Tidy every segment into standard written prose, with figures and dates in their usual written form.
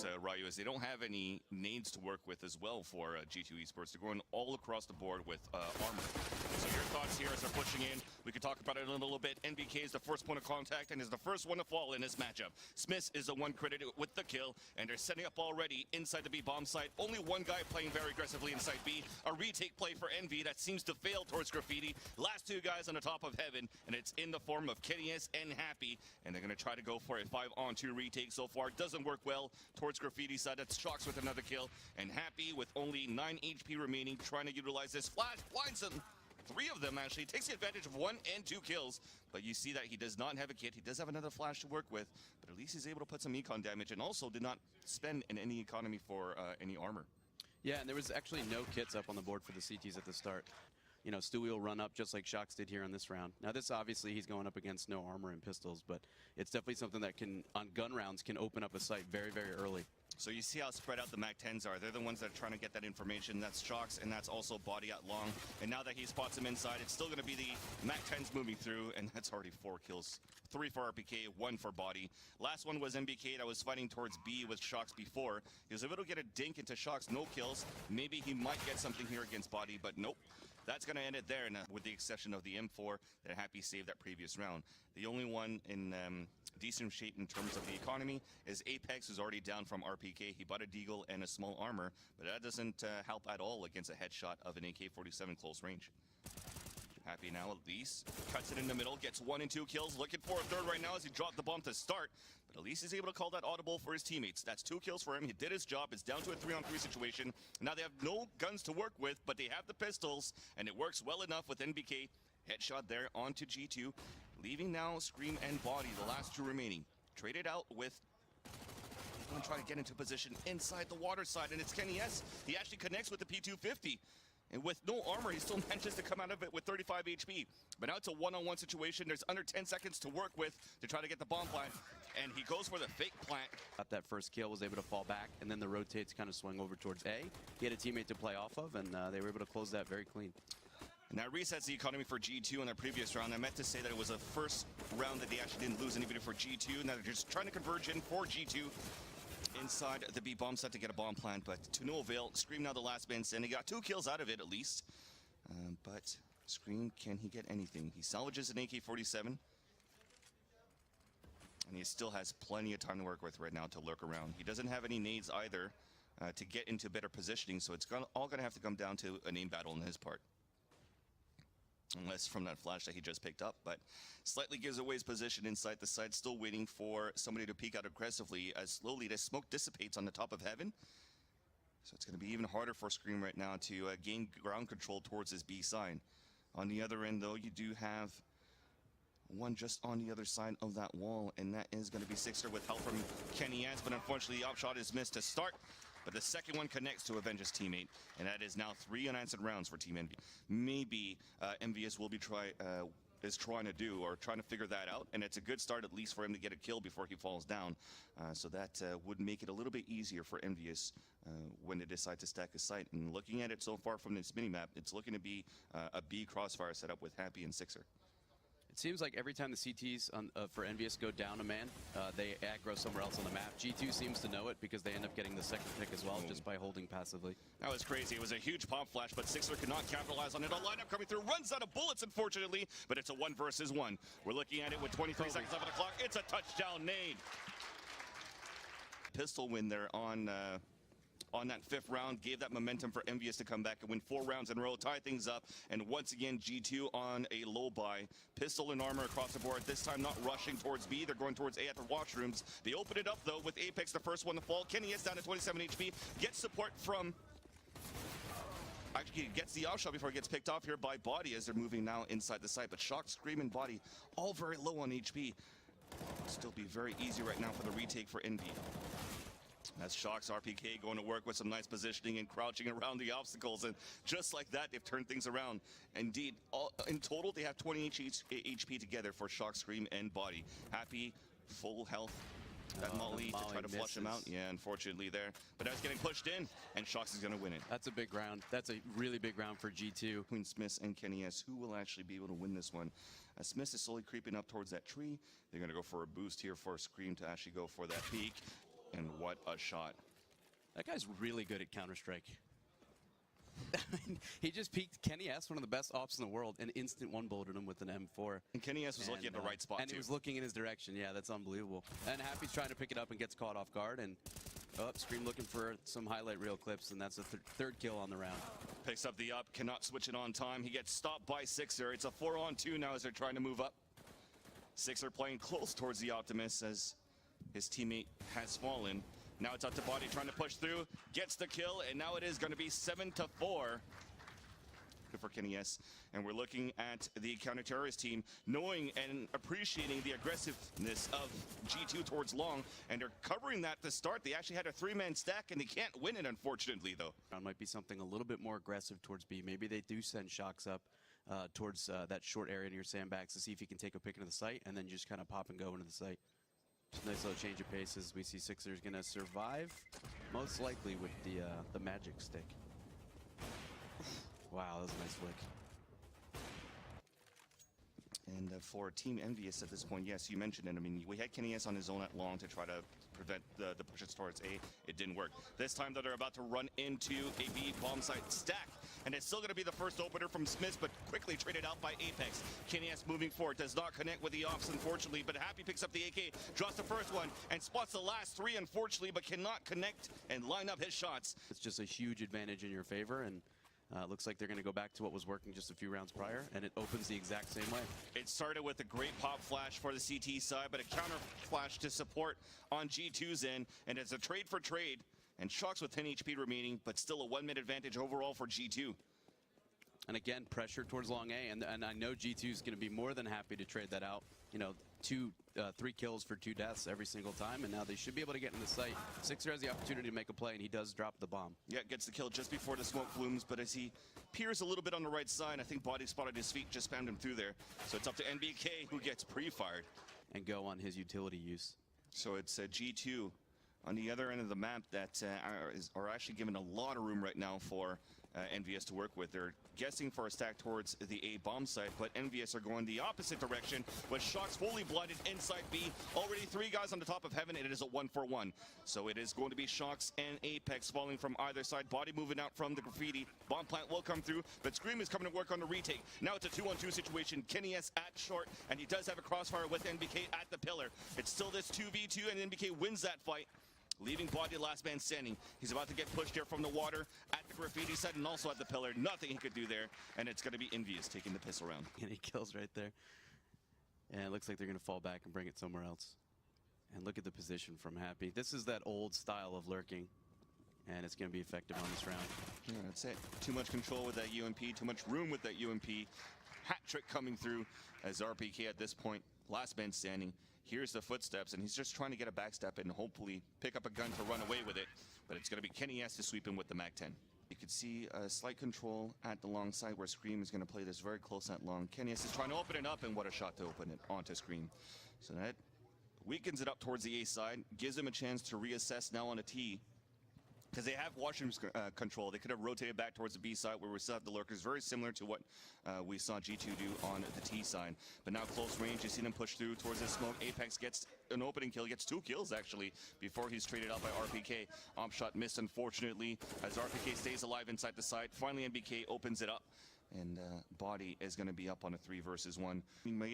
this, Ryu, is they don't have any nades to work with as well for G2 Esports. They're going all across the board with armor. So your thoughts here as they're pushing in. We could talk about it in a little bit. NBK is the first point of contact and is the first one to fall in this matchup. Smith is the one credited with the kill, and they're setting up already inside the B bomb site. Only one guy playing very aggressively inside B. A retake play for Envy that seems to fail towards Graffiti. Last two guys on the top of heaven, and it's in the form of KennyS and Happy, and they're going to try to go for a 5-on-2 retake so far. Doesn't work well towards Graffiti side. That's Shocks with another kill, and Happy with only 9 HP remaining, trying to utilize this flash, blinds him. 3 of them actually, takes the advantage of 1 and 2 kills, but you see that he does not have a kit. He does have another flash to work with, but at least he's able to put some econ damage, and also did not spend in any economy for any armor. Yeah, and there was actually no kits up on the board for the CTs at the start. You know, Stewie will run up just like Shocks did here on this round. Now this obviously he's going up against no armor and pistols, but it's definitely something that can, on gun rounds, can open up a site very, very early. So you see how spread out the MAC-10s are. They're the ones that are trying to get that information. That's Shocks, and that's also Body at long. And now that he spots him inside, it's still going to be the MAC-10s moving through, and that's already 4 kills. 3 for RPK, 1 for Body. Last one was MBK that was fighting towards B with Shocks before. He was able to get a dink into Shocks, no kills. Maybe he might get something here against Body, but nope. That's going to end it there, and with the exception of the M4 that Happy saved that previous round. The only one in decent shape in terms of the economy is Apex, who's already down from RPK. He bought a deagle and a small armor, but that doesn't help at all against a headshot of an AK-47 close range. Happy now at least cuts it in the middle, gets 1 and 2 kills, looking for a third right now as he dropped the bomb to start, but at least he's able to call that audible for his teammates. That's 2 kills for him. He did his job. It's down to a 3-on-3 situation. Now they have no guns to work with, but they have the pistols, and it works well enough with NBK. Headshot there onto G2, leaving now Scream and Body, the last 2 remaining. Traded out with, going to try to get into position inside the water side, and it's KennyS. He actually connects with the P250. And with no armor, he still manages to come out of it with 35 HP. But now it's a one-on-one situation. There's under 10 seconds to work with to try to get the bomb plant. And he goes for the fake plant. Got that first kill, was able to fall back, and then the rotates kind of swung over towards A. He had a teammate to play off of, and they were able to close that very clean. And that resets the economy for G2 in their previous round. I meant to say that it was a first round that they actually didn't lose anybody for G2. Now they're just trying to converge in for G2 inside the B bomb set to get a bomb plant, but to no avail. Scream now the last man standing. He got 2 kills out of it at least. But Scream, can he get anything? He salvages an AK-47. And he still has plenty of time to work with right now to lurk around. He doesn't have any nades either to get into better positioning, so it's all going to have to come down to a name battle on his part. Unless from that flash that he just picked up, but slightly gives away his position inside the site, still waiting for somebody to peek out aggressively as slowly the smoke dissipates on the top of heaven. So it's going to be even harder for Scream right now to gain ground control towards his B side. On the other end, though, you do have one just on the other side of that wall, and that is going to be Sixer with help from KennyS, but unfortunately the upshot is missed to start. But the second one connects to avenge his teammate, and that is now 3 unanswered rounds for Team Envy. Maybe EnVyUs will be trying to do or trying to figure that out, and it's a good start at least for him to get a kill before he falls down. So that would make it a little bit easier for EnVyUs when they decide to stack a site. And looking at it so far from this minimap, it's looking to be a B crossfire setup with Happy and Sixer. It seems like every time the CTs for EnVyUs go down a man, they aggro somewhere else on the map. G2 seems to know it because they end up getting the second pick as well, just by holding passively. That was crazy. It was a huge pop flash, but Sixer could not capitalize on it. A lineup coming through, runs out of bullets, unfortunately, but it's a 1 versus 1. We're looking at it with 23 seconds left on the clock. It's a touchdown nade. Pistol win there on that 5th round, gave that momentum for EnVyUs to come back and win 4 rounds in a row, tie things up, and once again G2 on a low buy. Pistol and armor across the board, this time not rushing towards B, they're going towards A at the washrooms. They open it up though with Apex, the first one to fall. KennyS down to 27 HP, gets support from... Actually, he gets the outshot before he gets picked off here by Body as they're moving now inside the site, but Shock, Scream, and Body all very low on HP. Still be very easy right now for the retake for Envy. That's Shock's RPK going to work with some nice positioning and crouching around the obstacles, and just like that, they've turned things around. Indeed, in total, they have 20 HP together for Shock, Scream, and Body. Happy, full health. That Molly to try to flush him out. Yeah, unfortunately there. But now it's getting pushed in, and Shocks is going to win it. That's a big round. That's a really big round for G2. Between Smith and KennyS, who will actually be able to win this one? Smith is slowly creeping up towards that tree. They're going to go for a boost here for Scream to actually go for that peak. And what a shot. That guy's really good at Counter-Strike. He just peeked Kenny S, one of the best ops in the world, and instant one-bulleted him with an M4. And Kenny S was looking at the right spot, and too. he was looking in his direction. Yeah, that's unbelievable. And Happy's trying to pick it up and gets caught off guard. And Scream looking for some highlight reel clips, and that's a third kill on the round. Picks up the up, cannot switch it on time. He gets stopped by Sixer. It's a 4-on-2 now as they're trying to move up. Sixer playing close towards the Optimus as his teammate has fallen. Now it's up to Body trying to push through, gets the kill, and now it is going to be 7-4. Good for Kenny S. And we're looking at the counter-terrorist team, knowing and appreciating the aggressiveness of G2 towards long, and they're covering that to start. They actually had a 3-man stack, and they can't win it, unfortunately, though. Might be something a little bit more aggressive towards B. Maybe they do send Shocks up towards that short area near sandbags to see if he can take a pick into the site, and then just kind of pop and go into the site. Just a nice little change of paces. We see Sixer's gonna survive, most likely with the magic stick. Wow, that was a nice flick. And for Team EnVyUs at this point, yes, you mentioned it. I mean, we had Kenny S on his own at long to try to prevent the pushes towards A. It didn't work. This time, though, they're about to run into a B bomb site stack. And it's still going to be the first opener from Smiths, but quickly traded out by Apex. Kenny S moving forward, does not connect with the ops, unfortunately, but Happy picks up the AK, draws the first one, and spots the last three, unfortunately, but cannot connect and line up his shots. It's just a huge advantage in your favor, and looks like they're going to go back to what was working just a few rounds prior, and it opens the exact same way. It started with a great pop flash for the CT side, but a counter flash to support on G2's end, and it's a trade for trade, and Shocks with 10 HP remaining, but still a 1-minute advantage overall for G2. And again, pressure towards long A, and I know G2 is going to be more than happy to trade that out. You know, 3 kills for 2 deaths every single time, and now they should be able to get in the site. Sixer has the opportunity to make a play, and he does drop the bomb. Yeah, gets the kill just before the smoke blooms, but as he peers a little bit on the right side, I think Body spotted his feet, just spammed him through there. So it's up to NBK, who gets pre-fired. And go on his utility use. So it's G2 on the other end of the map that are actually given a lot of room right now for EnVyUs to work with. They're guessing for a stack towards the A bomb site, but EnVyUs are going the opposite direction with Shocks fully blinded inside B. Already 3 guys on the top of heaven, and it is a 1-for-1. So it is going to be Shocks and Apex falling from either side. Body moving out from the graffiti. Bomb plant will come through, but Scream is coming to work on the retake. Now it's a 2-on-2 situation. Kenny S at short, and he does have a crossfire with NBK at the pillar. It's still this 2v2, and NBK wins that fight, leaving Body last man standing. He's about to get pushed here from the water at the graffiti side and also at the pillar. Nothing he could do there, and it's going to be EnVyUs taking the piss around. And he kills right there. And it looks like they're going to fall back and bring it somewhere else. And look at the position from Happy. This is that old style of lurking, and it's going to be effective on this round. Yeah, that's it. Too much control with that UMP, too much room with that UMP. Hat trick coming through as RPK at this point, last man standing. Here's the footsteps, and he's just trying to get a backstep and hopefully pick up a gun to run away with it. But it's going to be Kenny S to sweep him with the MAC-10. You could see a slight control at the long side where Scream is going to play this very close at long. Kenny S is trying to open it up, and what a shot to open it onto Scream. So that weakens it up towards the A side, gives him a chance to reassess now on a T. Because they have washroom control. They could have rotated back towards the B side where we still have the lurkers, very similar to what we saw G2 do on the T side. But now close range, you see them push through towards the smoke. Apex gets an opening kill, gets 2 kills actually, before he's traded out by RPK. Op shot missed, unfortunately, as RPK stays alive inside the site. Finally, NBK opens it up. And Body is going to be up on a 3 versus 1.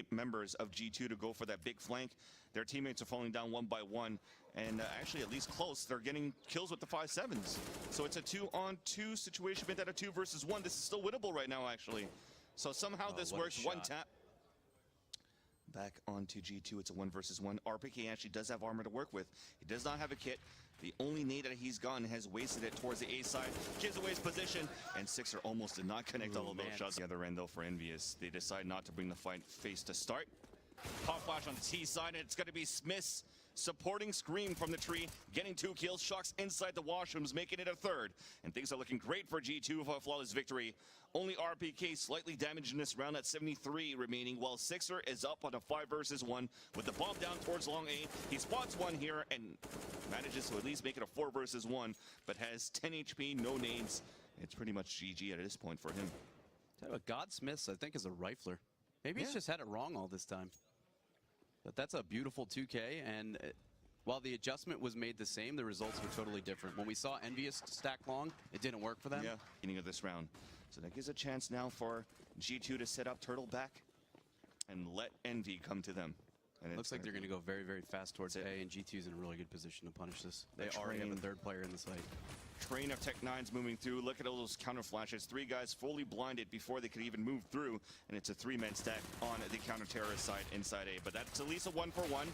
Members of G2 to go for that big flank. Their teammates are falling down one by one. And actually, at least close, they're getting kills with the 5.7s. So it's a 2-on-2 situation, but at a 2 versus 1. This is still winnable right now, actually. So somehow this works. One tap. Back onto G2, it's a 1 versus 1. RPK actually does have armor to work with. He does not have a kit. The only nade that he's gotten has wasted it towards the A side, gives away his position, and Sixer almost did not connect all of those shots. The other end, though, for EnVyUs, they decide not to bring the fight face to start. Pop flash on the T side, and it's going to be Smiths supporting Scream from the tree, getting 2 kills. Shocks inside the washrooms, making it a 3rd. And things are looking great for G2 for a flawless victory. Only RPK slightly damaged in this round at 73 remaining, while Sixer is up on a 5 versus 1 with the bomb down towards long A. He spots one here and manages to at least make it a 4 versus 1, but has 10 HP, no nades. It's pretty much GG at this point for him. Godsmiths, I think, is a rifler. Maybe he's just had it wrong all this time. But that's a beautiful 2K, and While the adjustment was made the same, the results were totally different. When we saw EnVyUs stack long, it didn't work for them. Yeah, beginning of this round. So that gives a chance now for G2 to set up Turtle back and let Envy come to them. And Looks like they're going to go very, very fast towards A, and G2's in a really good position to punish this. They already have a third player in the site. Train of Tech 9s moving through. Look at all those counter flashes. 3 guys fully blinded before they could even move through, and it's a 3-man stack on the counter terrorist side inside A. But that's at least a 1-for-1.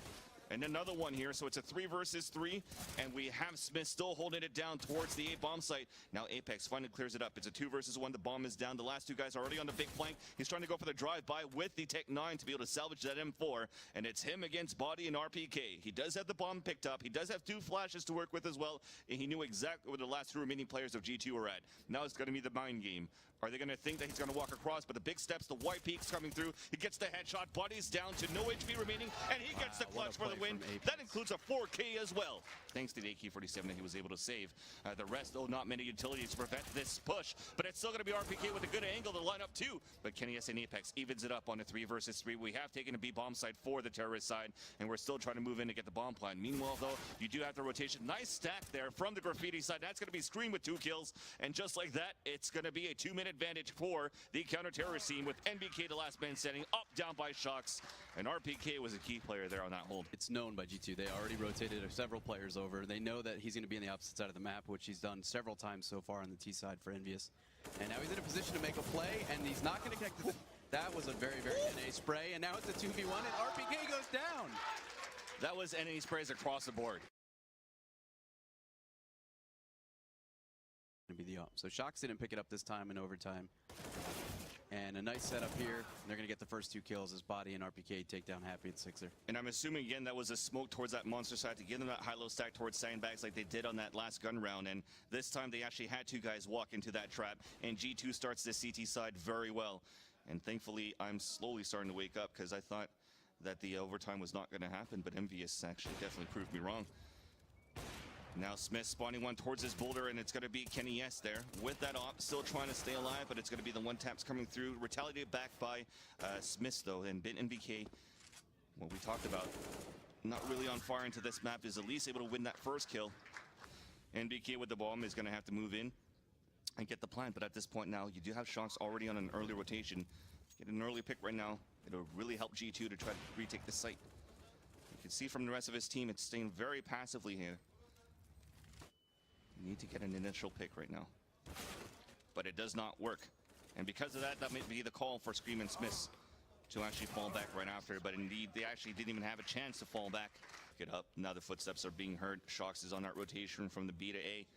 And another one here, so it's a 3 versus 3, and we have Smith still holding it down towards the A bomb site. Now Apex finally clears it up. It's a 2 versus 1. The bomb is down. The last 2 guys are already on the big flank. He's trying to go for the drive-by with the Tech 9 to be able to salvage that M4, and it's him against Body and RPK. He does have the bomb picked up. He does have 2 flashes to work with as well, and he knew exactly where the last 2 remaining players of G2 are at. Now it's going to be the mind game. Are they going to think that he's going to walk across? But the big steps, the white peaks coming through. He gets the headshot. Body's down to no HP remaining, and he gets the clutch for the win. That includes a 4K as well, thanks to the AK-47 that he was able to save. The rest, though, not many utilities to prevent this push, but it's still going to be RPK with a good angle to line up too. But Kenny S and Apex evens it up on a 3 versus 3. We have taken a B bomb side for the terrorist side, and we're still trying to move in to get the bomb plant. Meanwhile, though, you do have the rotation. Nice stack there from the graffiti side. That's going to be Scream with 2 kills, and just like that, it's going to be a 2-minute advantage for the counter-terrorist team with NBK the last man standing up, down by Shocks, and RPK was a key player there on that hold. It's known by G2. They already rotated several players over. They know that he's going to be on the opposite side of the map, which he's done several times so far on the T side for EnVyUs. And now he's in a position to make a play, and he's not going to connect to that was a very, very NA spray, and now it's a 2v1, and RPK goes down. That was NA sprays across the board. Be the op. So Shocks didn't pick it up this time in overtime. And a nice setup here. They're going to get the first 2 kills as Body and RPK take down Happy and Sixer. And I'm assuming, again, that was a smoke towards that monster side to give them that high-low stack towards sandbags like they did on that last gun round. And this time they actually had 2 guys walk into that trap. And G2 starts the CT side very well. And thankfully, I'm slowly starting to wake up because I thought that the overtime was not going to happen. But EnVyUs actually definitely proved me wrong. Now Smith spawning one towards his boulder, and it's going to be Kenny S there with that op, still trying to stay alive, but it's going to be the 1 taps coming through, retaliated back by Smith though, and NBK, what we talked about, not really on fire into this map, is at least able to win that first kill. NBK with the bomb is going to have to move in and get the plant, but at this point now, you do have Shocks already on an early rotation. Get an early pick right now, it'll really help G2 to try to retake the site. You can see from the rest of his team, it's staying very passively here. Need to get an initial pick right now, but it does not work, and because of that, that may be the call for Scream and Smiths to actually fall back right after. But indeed, they actually didn't even have a chance to fall back. Get up. Now the footsteps are being heard. Shocks is on that rotation from the B to A,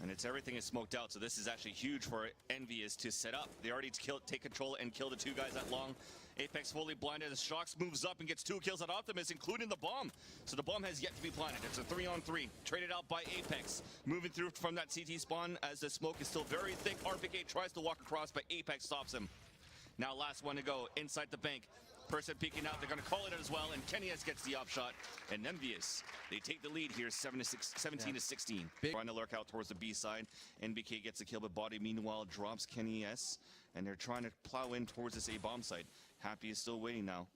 and it's everything is smoked out. So this is actually huge for EnVyUs to set up. They already take control and kill the 2 guys at long. Apex fully blinded as Shocks moves up and gets 2 kills on Optimus, including the bomb. So the bomb has yet to be planted. It's a 3-on-3, traded out by Apex. Moving through from that CT spawn as the smoke is still very thick. RPK tries to walk across, but Apex stops him. Now last one to go, inside the bank. Person peeking out, they're going to call it as well, and Kenny S gets the upshot. And EnVyUs, they take the lead here, 17 to 16. Trying to lurk out towards the B side. NBK gets the kill, but Body meanwhile drops Kenny S, and they're trying to plow in towards this A bomb site. Happy is still waiting now.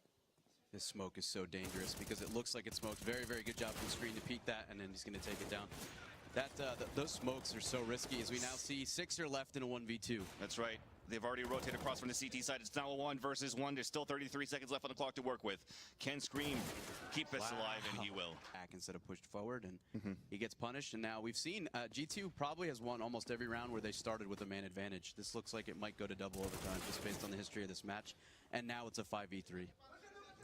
This smoke is so dangerous because it looks like it smoked. Very, very good job from Screen to peek that, and then he's going to take it down. Those smokes are so risky as we now see Sixer left in a 1v2. That's right. They've already rotated across from the CT side. It's now a 1 versus 1. There's still 33 seconds left on the clock to work with. Can Scream keep us alive? And he will. Back instead of pushed forward, and he gets punished. And now we've seen G2 probably has won almost every round where they started with a man advantage. This looks like it might go to double overtime just based on the history of this match. And now it's a 5v3.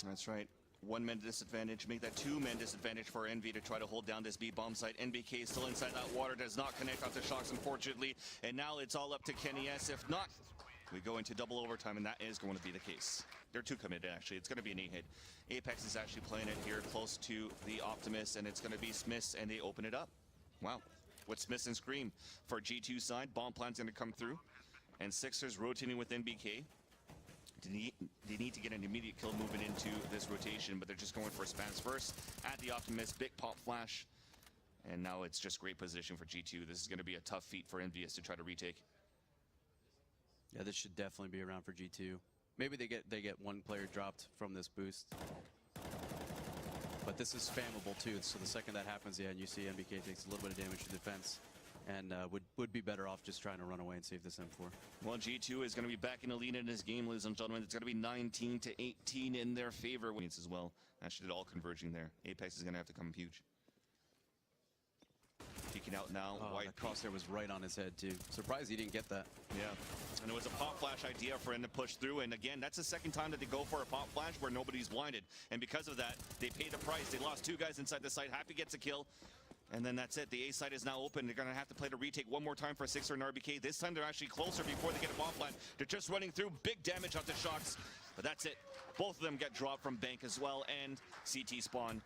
That's right. 1-man disadvantage, make that 2-man disadvantage for Envy to try to hold down this B bomb site. NBK still inside that water, does not connect onto Shocks, unfortunately. And now it's all up to Kenny S. If not, we go into double overtime, and that is going to be the case. They're 2 committed, actually. It's going to be an 8-hit. Apex is actually playing it here close to the Optimus, and it's going to be Smiths, and they open it up. Wow. With Smiths and Scream for G2 side, bomb plan's going to come through. And Sixers rotating with NBK. They need to get an immediate kill moving into this rotation, but they're just going for spams first at the Optimus. Big pop flash, and now it's just great position for G2. This is going to be a tough feat for EnVyUs to try to retake. Yeah, this should definitely be around for G2. Maybe they get 1 player dropped from this boost, but this is spammable too. So the second that happens, yeah, and you see NBK takes a little bit of damage to defense, and would be better off just trying to run away and save this M4. Well, G2 is going to be back in the lead in this game, ladies and gentlemen. It's going to be 19-18 in their favor as well. Actually, it all converging there. Apex is going to have to come huge. Peeking out now. Oh, White that crosshair was right on his head too. Surprised he didn't get that. Yeah, and it was a pop flash idea for him to push through, and again, that's the second time that they go for a pop flash where nobody's blinded, and because of that, they pay the price. They lost 2 guys inside the site. Happy gets a kill, and then that's it. The A site is now open. They're going to have to play the retake one more time for a 6er and RBK. This time they're actually closer before they get a bomb plant. They're just running through. Big damage onto Shocks, but that's it. Both of them get dropped from Bank as well, and CT spawn,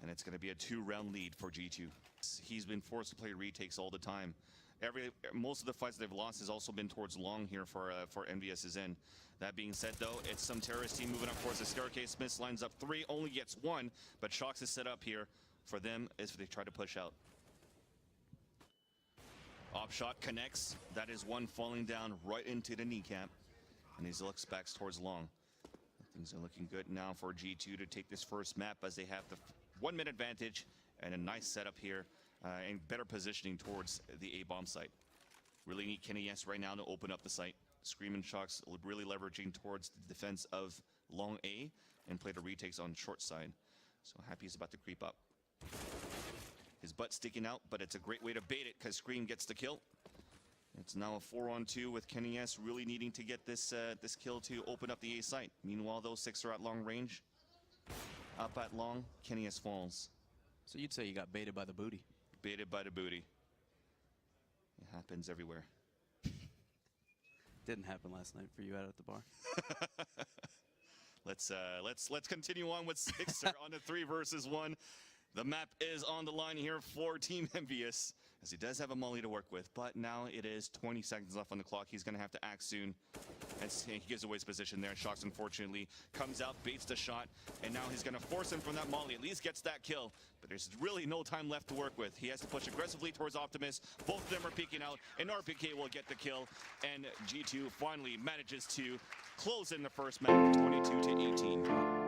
and it's going to be a 2-round lead for G2. He's been forced to play retakes all the time. Most of the fights they've lost has also been towards long here for EnVyUs' end. That being said, though, it's some terrorist team moving up towards the staircase. Smith lines up 3, only gets 1, but Shocks is set up here for them as they try to push out. Op shot connects. That is 1 falling down right into the kneecap, and he looks back towards long. Things are looking good now for G2 to take this first map as they have the 1-minute advantage and a nice setup here and better positioning towards the A-bomb site. Really need KennyS right now to open up the site. Scream and Shocks really leveraging towards the defense of long A and play the retakes on short side. So Happy is about to creep up. His butt sticking out, but it's a great way to bait it because Scream gets the kill. It's now a 4-on-2 with KennyS really needing to get this this kill to open up the A site. Meanwhile, those 6 are at long range. Up at long, KennyS falls. So you'd say you got baited by the booty. Baited by the booty. It happens everywhere. Didn't happen last night for you out at the bar. Let's continue on with 6er on a 3 versus 1. The map is on the line here for Team EnVyUs, as he does have a molly to work with, but now it is 20 seconds left on the clock. He's going to have to act soon. As he gives away his position there. Shocks, unfortunately, comes out, baits the shot, and now he's going to force him from that molly. At least gets that kill, but there's really no time left to work with. He has to push aggressively towards Optimus. Both of them are peeking out, and RPK will get the kill, and G2 finally manages to close in the first map, 22-18.